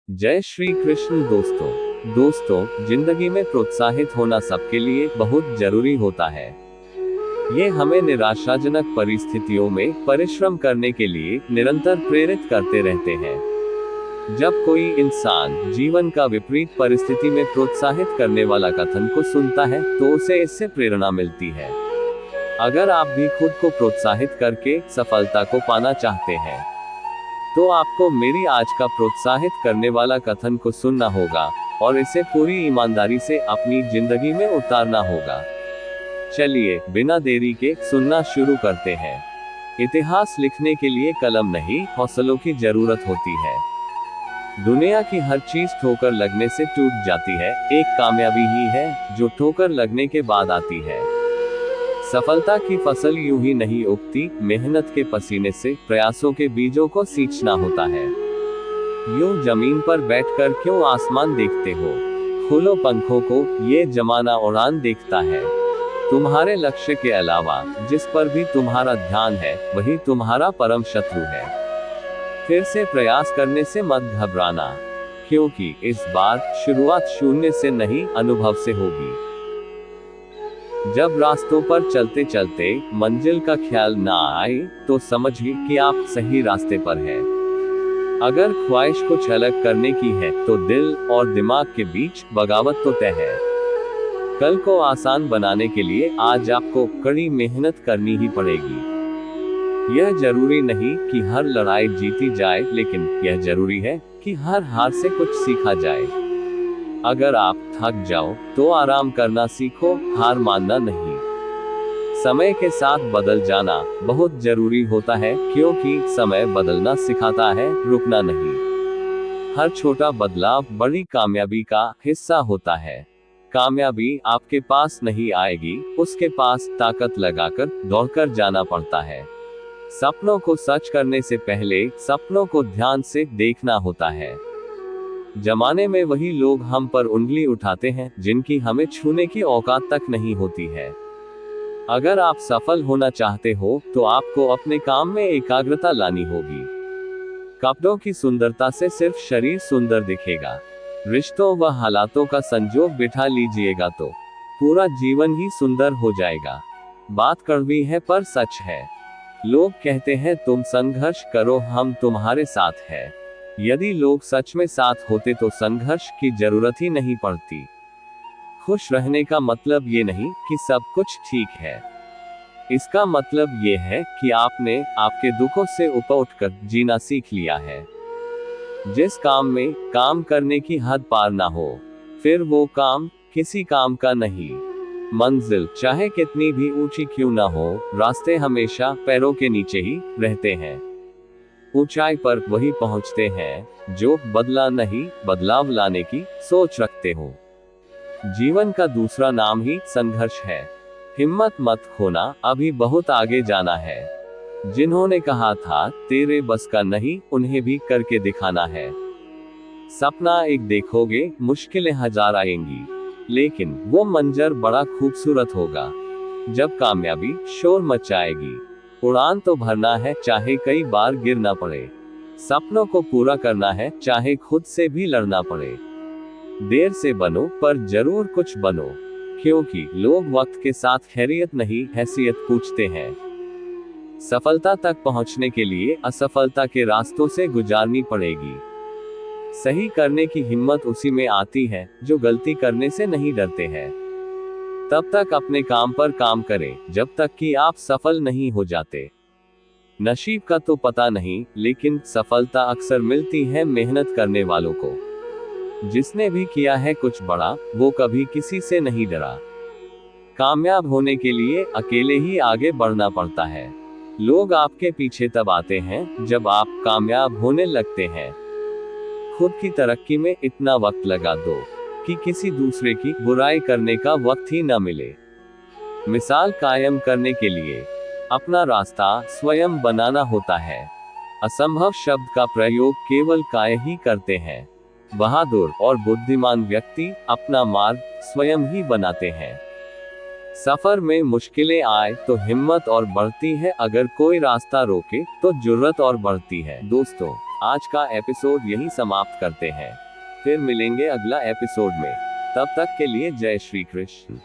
जय श्री कृष्ण दोस्तों, जिंदगी में प्रोत्साहित होना सबके लिए बहुत जरूरी होता है। ये हमें निराशाजनक परिस्थितियों में परिश्रम करने के लिए निरंतर प्रेरित करते रहते हैं। जब कोई इंसान जीवन का विपरीत परिस्थिति में प्रोत्साहित करने वाला कथन को सुनता है तो उसे इससे प्रेरणा मिलती है। अगर आप भी खुद को प्रोत्साहित करके सफलता को पाना चाहते हैं तो आपको मेरी आज का प्रोत्साहित करने वाला कथन को सुनना होगा और इसे पूरी ईमानदारी से अपनी जिंदगी में उतारना होगा। चलिए बिना देरी के सुनना शुरू करते हैं। इतिहास लिखने के लिए कलम नहीं, हौसलों की जरूरत होती है। दुनिया की हर चीज ठोकर लगने से टूट जाती है, एक कामयाबी ही है जो ठोकर लगने के बाद आती है। सफलता की फसल यूं ही नहीं उगती, मेहनत के पसीने से प्रयासों के बीजों को सींचना होता है। यूं जमीन पर बैठकर क्यों आसमान देखते हो, खोलो पंखों को, ये जमाना उड़ान देखता है। तुम्हारे लक्ष्य के अलावा जिस पर भी तुम्हारा ध्यान है वही तुम्हारा परम शत्रु है। फिर से प्रयास करने से मत घबराना, क्योंकि इस बार शुरुआत शून्य से नहीं, अनुभव से होगी। जब रास्तों पर चलते चलते मंजिल का ख्याल ना आए तो समझिए कि आप सही रास्ते पर हैं। अगर ख्वाहिश कुछ अलग करने की है तो दिल और दिमाग के बीच बगावत तो तय है। कल को आसान बनाने के लिए आज आपको कड़ी मेहनत करनी ही पड़ेगी। यह जरूरी नहीं कि हर लड़ाई जीती जाए, लेकिन यह जरूरी है कि हर हार से कुछ सीखा जाए। अगर आप थक जाओ तो आराम करना सीखो, हार मानना नहीं। समय के साथ बदल जाना बहुत जरूरी होता है, क्योंकि समय बदलना सिखाता है, रुकना नहीं। हर छोटा बदलाव बड़ी कामयाबी का हिस्सा होता है। कामयाबी आपके पास नहीं आएगी, उसके पास ताकत लगाकर दौड़कर जाना पड़ता है। सपनों को सच करने से पहले सपनों को ध्यान से देखना होता है। जमाने में वही लोग हम पर उंगली उठाते हैं जिनकी हमें छूने की औकात तक नहीं होती है। अगर आप सफल होना चाहते हो तो आपको अपने काम में एकाग्रता लानी होगी। कपड़ों की सुंदरता से सिर्फ शरीर सुंदर दिखेगा। रिश्तों व हालातों का संजोग बिठा लीजिएगा तो पूरा जीवन ही सुंदर हो जाएगा। बात कड़वी है पर सच है। लोग कहते हैं तुम संघर्ष करो, हम तुम्हारे साथ हैं। यदि लोग सच में साथ होते तो संघर्ष की जरूरत ही नहीं पड़ती। खुश रहने का मतलब ये नहीं कि सब कुछ ठीक है। इसका मतलब ये है कि आपने आपके दुखों से ऊपर उठकर जीना सीख लिया है। जिस काम में काम करने की हद पार ना हो, फिर वो काम किसी काम का नहीं। मंजिल चाहे कितनी भी ऊंची क्यों ना हो, रास्ते हमेशा पैरों के नीचे ही रहते हैं। ऊंचाई पर वही पहुंचते हैं जो बदला नहीं, बदलाव लाने की सोच रखते हो। जीवन का दूसरा नाम ही संघर्ष है। हिम्मत मत खोना, अभी बहुत आगे जाना है। जिन्होंने कहा था तेरे बस का नहीं, उन्हें भी करके दिखाना है। सपना एक देखोगे, मुश्किलें हजार आएंगी, लेकिन वो मंजर बड़ा खूबसूरत होगा। जब कामयाबी शोर मचाएगी, उड़ान तो भरना है, चाहे कई बार गिरना पड़े। सपनों को पूरा करना है, चाहे खुद से भी लड़ना पड़े। देर से बनो पर जरूर कुछ बनो, क्योंकि लोग वक्त के साथ खैरियत नहीं, हैसियत पूछते हैं। सफलता तक पहुंचने के लिए असफलता के रास्तों से गुजारनी पड़ेगी। सही करने की हिम्मत उसी में आती है जो गलती करने से नहीं डरते हैं। तब तक अपने काम पर काम करें जब तक कि आप सफल नहीं हो जाते। नसीब का तो पता नहीं, लेकिन सफलता अक्सर मिलती है मेहनत करने वालों को। जिसने भी किया है कुछ बड़ा, वो कभी किसी से नहीं डरा। कामयाब होने के लिए अकेले ही आगे बढ़ना पड़ता है। लोग आपके पीछे तब आते हैं जब आप कामयाब होने लगते हैं। खुद की तरक्की में इतना वक्त लगा दो कि किसी दूसरे की बुराई करने का वक्त ही न मिले। मिसाल कायम करने के लिए अपना रास्ता स्वयं बनाना होता है। असंभव शब्द का प्रयोग केवल काय ही करते हैं। बहादुर और बुद्धिमान व्यक्ति अपना मार्ग स्वयं ही बनाते हैं। सफर में मुश्किलें आए तो हिम्मत और बढ़ती है, अगर कोई रास्ता रोके तो जुर्रत और बढ़ती है। दोस्तों, आज का एपिसोड यही समाप्त करते हैं। फिर मिलेंगे अगला एपिसोड में। तब तक के लिए जय श्री कृष्ण।